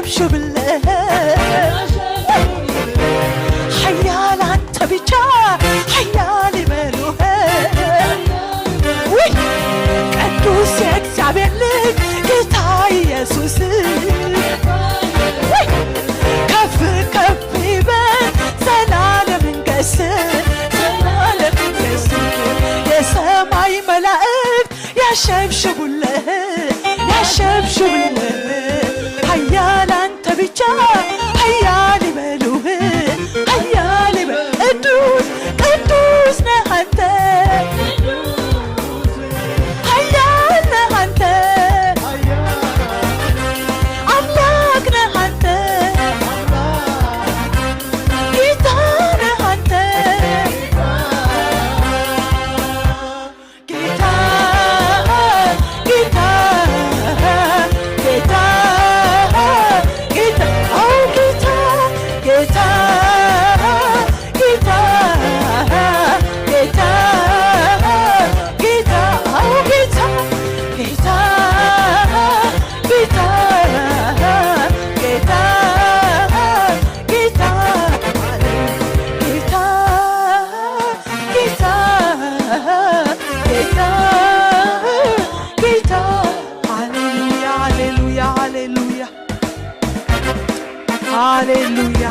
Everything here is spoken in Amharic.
ያሸብሽብልህ ኃያል አንተ ብቻ ኃያል ይበሉህ ቅዱስ የእግዚአብሔር ልጅ ጌታ ኢየሱስ ከፍ ከፍ ይበል ዘላለም እንገስ የሰማይ መላእክት ያሸብሽቡልህ ያሸብሽቡልህ ኃያል አንተ ብቻ ኃያል ይበሉህ ኃያል ቅዱስ ቅዱስ ነህ አንተ ኃያል ነህ አንተ አምላክ ነህ አንተ ጌታ ነህ አንተ ጌታ ጌታ ጌታ ጌታ አዎ ጌታ ጌታ ጌታ ጌታ ጌታ አዎ ጌታ ጌታ ጌታ ጌታ ጌታ ጌታ ጌታ ጌታ ጌታ ሃሌሉያ ሃሌሉያ ሃሌሉያ ሃሌሉያ